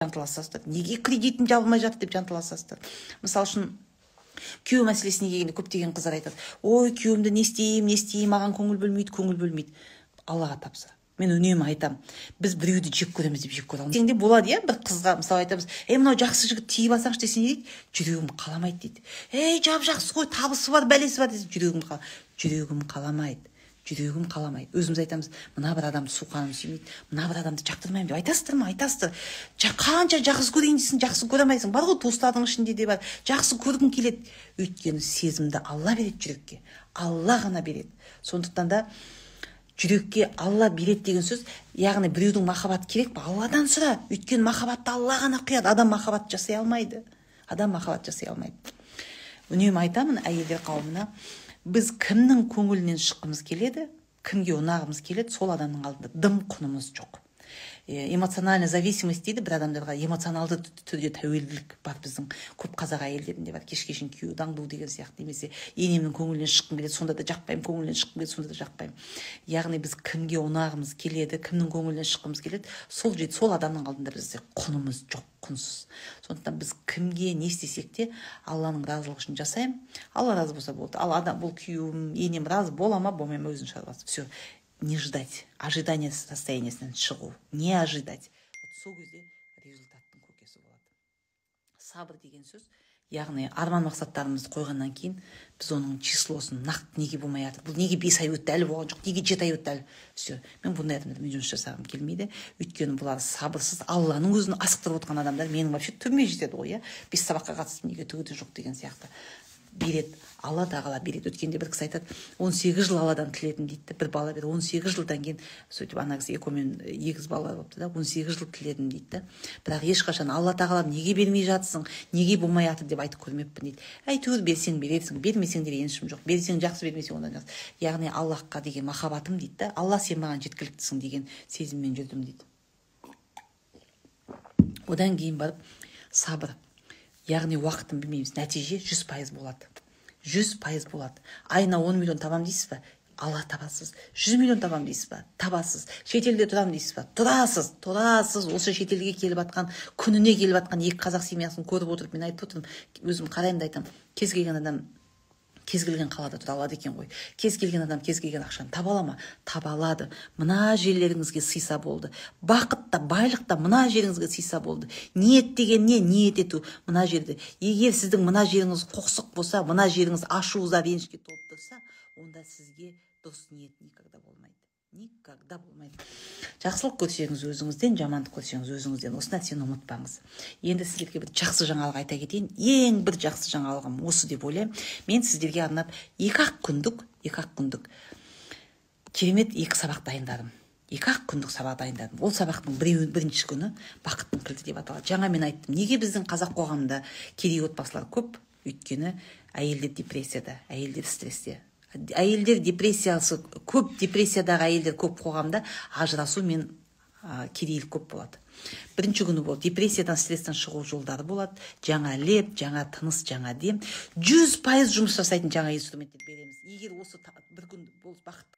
жанталасасыздар. Неге кредитім жабылмай жатыр деп жанталасасыздар. Мысалы үшін күйеу мәселесіне келгенде көптеген қыздар айтады, ой, күйеуімді не істеймін, маған көңіл бөлмейді. Аллаға тапсыр. Мен үнемі айтам, біз біреуді жек көреміз деп жек көре алмаймыз. Сенде болады, иә, бір қызға мысалы айтамыз, мынау жақсы жігіт тиіп алсаңшы десе не дейді? Жүрегім қаламайды дейді. Жақсы ғой, табысы бар, бәлесі бар десе, жүрегім қаламайды. Өзіміз айтамыз, мына бір адамды суқаным сүймейді, мына бір адамды жақтырмаймын деп айтасыздар ма? Айтасыздар. Қанша жақсы көрейін дейсің, жақсы көре алмайсың. Бар ғой, туыстардың ішінде де бар. Жақсы көргің келеді. Өйткені сезімді Алла береді жүрекке. Алла ғана береді. Сондықтан да жүрекке Алла береді деген сөз, яғни біреудің махаббаты керек па? Алладан сұра. Өйткені махаббатты Алла ғана құяды. Адам махаббат жасай алмайды. Үнемі айтамын әйелдер қауымына, біз кімнің көңілінен шыққымыз келеді, кімге ұнағымыз келеді, сол адамның алдында дым құнымыз жоқ. Эмоциональная зависимость дейді, бір адамдарға эмоционалды түрде тәуелділік бар. Біздің көп қазақ әйелдерінде бар. Кеш-кешін күйеу даңду деген сияқты, немесе енемнің көңілінен шыққым келеді, сонда да жақпаймын, көңілінен шыққым келеді, сонда да жақпаймын. Яғни біз кімге ұнағымыз келеді, кімнің көңілінен шыққымыз келеді, сол адамның алдында бізде құнымыз жоқ, құнсыз. Сондықтан біз кімге не істесек те Алланың разылығы үшін жасаймын. Алла разы болса болды. Ал адам, бұл күйеуім, енем разы бола ма, болмай ма, өзінің шаруасы. Все. Не ждать, ожидание состояниесінен шығу, не ожидать. Сол кезде результаттың көкесі болады. Сабыр деген сөз, яғни арман мақсаттарымызды қойғаннан кейін біз оның числосын нақты неге болмай жатыр. Бұл неге 5 ай өтті әлі болған жоқ, неге 7 ай өтті әлі. Все, мен бұндай адамдармен жұмыс жасағым келмейді. Өйткені бұлар сабырсыз, Алланың өзін асықтырып отқан адамдар. Менің вообще түбіме жетеді ғой, 5 сабаққа қатыстым, неге төгеді жоқ деген сияқты. Береді, Алла тағала береді. Өткенде бір кісі айтады, 18 жыл Алладан тіледім дейді. Бір бала берді, 18 жылдан кейін сөйтіп ана кісі екеуімен егіз бала болыпты да, 18 жыл тіледім дейді. Бірақ ешқашан Алла тағала неге бермей жатсың, неге болмай жатыр деп айтып көрмеппін дейді. Әйтеуір берсең берерсің, бермесең де ренішім жоқ. Берсең жақсы, бермесең одан жақсы. Яғни Аллахқа деген махаббатым дейді. Алла, сен маған жеткіліктісің деген сезіммен жүрдім дейді. Одан кейін барып сабыр. Яғни уақытын білмейміз, нәтиже 100% болады. 100% болады. Айына 10 миллион табам дейсіз ба? Алла табасыз. 100 миллион табам дейсіз ба? Табасыз. Шетелде тұрам дейсіз ба? Тұрасыз. Осы шетелге келіп атқан, күніне келіп атқан екі қазақ семьясын көріп отырып, мен айтып отырмын, өзім қараймын да айтам, кез келген адам кез келген қалада тұра алады екен ғой. Кез келген адам кез келген ақшаны таба ала ма? Таба алады. Мына жерлеріңізге сыйса болды. Бақыт та, байлық та мына жеріңізге сыйса болды. Ниет деген не? Ниет ету мына жерде. Егер сіздің мына жеріңіз қоқсық болса, мына жеріңіз ашуыза, ренішке толып тұрса, онда сізге дұрыс ниет никогда болмайды. Жақсылық көрсеңіз өзіңізден, жамандық көрсеңіз өзіңізден. Осы нәрсені ұмытпаңыз. Енді сіздерге бір жақсы жаңалық айта кетейін. Ең бір жақсы жаңалығым осы деп ойлаймын. Мен сіздерге арнап 2-ақ күндік керемет 2 сабақ дайындадым. 2-ақ күндік сабақ дайындадым. Ол сабақтың бірінші күні бақыттың кілті деп аталады. Жаңа мен айттым, неге біздің қазақ қоғамында кедей отбасылар көп? Өйткені әйелдер депрессияда, әйелдер стрессте. Әйелдер депрессиясы көп, депрессиядағы әйелдер көп қоғамда, ажырасу мен кедейлік көп болады. Бірінші күні болды, депрессиядан, стресстен шығу жолдары болады, жаңа леп, жаңа тыныс, жаңа дем, 100% жұмыс жасайтын жаңа инструменттер береміз. Егер осы бір күн бақытты